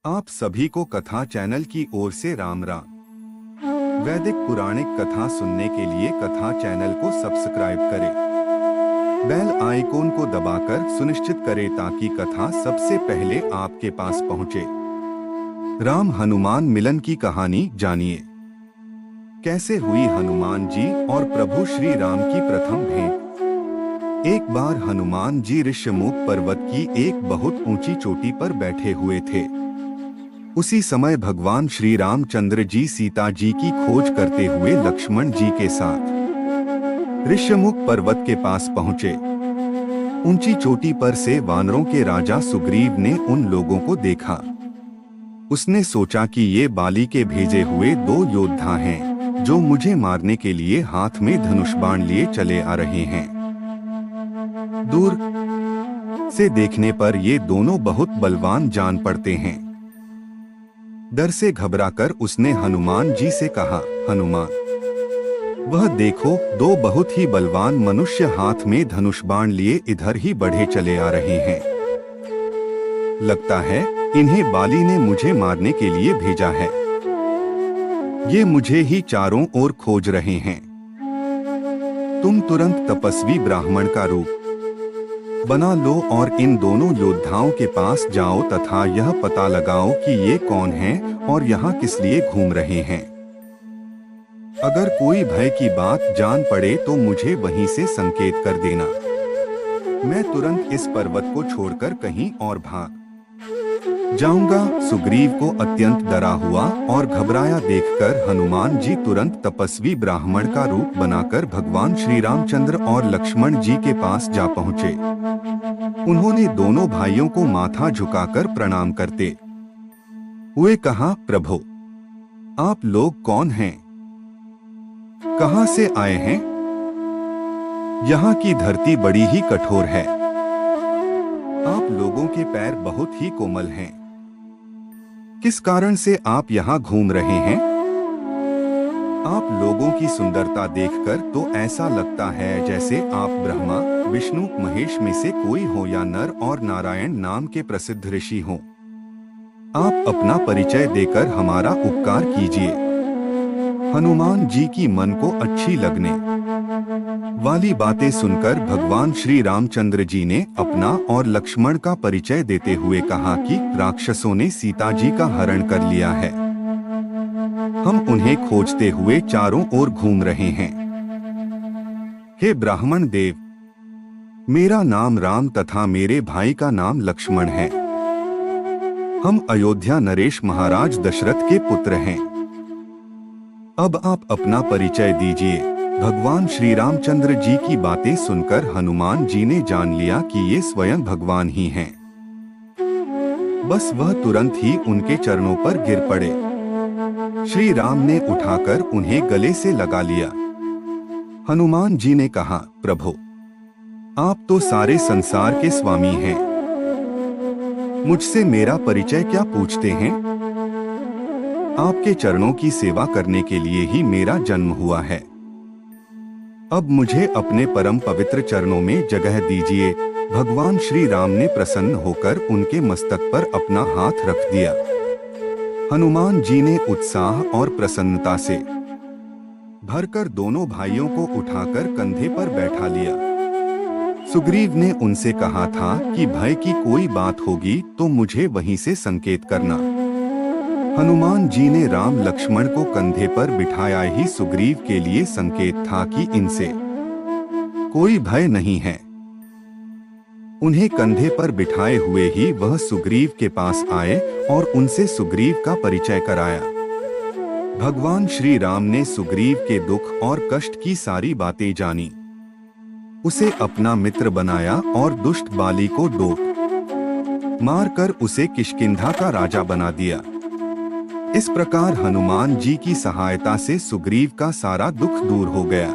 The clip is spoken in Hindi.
आप सभी को कथा चैनल की ओर से राम राम। वैदिक पुराणिक कथा सुनने के लिए कथा चैनल को सब्सक्राइब करें। बेल आइकॉन को दबाकर सुनिश्चित करें ताकि कथा सबसे पहले आपके पास पहुंचे। राम हनुमान मिलन की कहानी जानिए। कैसे हुई हनुमान जी और प्रभु श्री राम की प्रथम भेंट। एक बार हनुमान जी ऋष्यमुख पर्वत की एक बहुत ऊंची चोटी पर बैठे हुए थे। उसी समय भगवान श्री रामचंद्र जी सीता जी की खोज करते हुए लक्ष्मण जी के साथ ऋष्यमुख पर्वत के पास पहुँचे। ऊंची चोटी पर से वानरों के राजा सुग्रीव ने उन लोगों को देखा। उसने सोचा कि ये बाली के भेजे हुए दो योद्धा हैं, जो मुझे मारने के लिए हाथ में धनुष बाण लिए चले आ रहे हैं। दूर से देखने पर ये दोनों बहुत बलवान जान पड़ते हैं। डर से घबराकर उसने हनुमान जी से कहा, हनुमान, वह देखो, दो बहुत ही बलवान मनुष्य हाथ में धनुष बाण लिए इधर ही बढ़े चले आ रहे हैं। लगता है इन्हें बाली ने मुझे मारने के लिए भेजा है। ये मुझे ही चारों ओर खोज रहे हैं। तुम तुरंत तपस्वी ब्राह्मण का रूप बना लो और इन दोनों योद्धाओं के पास जाओ तथा यह पता लगाओ कि ये कौन हैं और यहाँ किस लिए घूम रहे हैं। अगर कोई भय की बात जान पड़े तो मुझे वहीं से संकेत कर देना। मैं तुरंत इस पर्वत को छोड़कर कहीं और भाग जाऊंगा। सुग्रीव को अत्यंत डरा हुआ और घबराया देखकर हनुमान जी तुरंत तपस्वी ब्राह्मण का रूप बनाकर भगवान श्री रामचंद्र और लक्ष्मण जी के पास जा पहुँचे। उन्होंने दोनों भाइयों को माथा झुकाकर प्रणाम करते हुए कहा, प्रभु, आप लोग कौन हैं? कहां से आए हैं? यहाँ की धरती बड़ी ही कठोर है। आप लोगों के पैर बहुत ही कोमल हैं। किस कारण से आप यहाँ घूम रहे हैं? आप लोगों की सुंदरता देखकर तो ऐसा लगता है जैसे आप ब्रह्मा, विष्णु, महेश में से कोई हो या नर और नारायण नाम के प्रसिद्ध ऋषि हो। आप अपना परिचय देकर हमारा उपकार कीजिए। हनुमान जी की मन को अच्छी लगने वाली बातें सुनकर भगवान श्री रामचंद्र जी ने अपना और लक्ष्मण का परिचय देते हुए कहा कि राक्षसों ने सीता जी का हरण कर लिया है। हम उन्हें खोजते हुए चारों ओर घूम रहे हैं। हे ब्राह्मण देव, मेरा नाम राम तथा मेरे भाई का नाम लक्ष्मण है। हम अयोध्या नरेश महाराज दशरथ के पुत्र हैं। अब आप अपना परिचय दीजिए। भगवान श्री रामचंद्र जी की बातें सुनकर हनुमान जी ने जान लिया कि ये स्वयं भगवान ही हैं। बस वह तुरंत ही उनके चरणों पर गिर पड़े। श्री राम ने उठाकर उन्हें गले से लगा लिया। हनुमान जी ने कहा, प्रभु, आप तो सारे संसार के स्वामी हैं। मुझसे मेरा परिचय क्या पूछते हैं? आपके चरणों की सेवा करने के लिए ही मेरा जन्म हुआ है। अब मुझे अपने परम पवित्र चरणों में जगह दीजिए। भगवान श्री राम ने प्रसन्न होकर उनके मस्तक पर अपना हाथ रख दिया। हनुमान जी ने उत्साह और प्रसन्नता से भरकर दोनों भाइयों को उठाकर कंधे पर बैठा लिया। सुग्रीव ने उनसे कहा था कि भय की कोई बात होगी तो मुझे वहीं से संकेत करना। हनुमान जी ने राम लक्ष्मण को कंधे पर बिठाया ही सुग्रीव के लिए संकेत था कि इनसे कोई भय नहीं है। उन्हें कंधे पर बिठाए हुए ही वह सुग्रीव के पास आए और उनसे सुग्रीव का परिचय कराया। भगवान श्री राम ने सुग्रीव के दुख और कष्ट की सारी बातें जानी। उसे अपना मित्र बनाया और दुष्ट बाली को डोक मारकर उसे किष्किंधा का राजा बना दिया। इस प्रकार हनुमान जी की सहायता से सुग्रीव का सारा दुख दूर हो गया।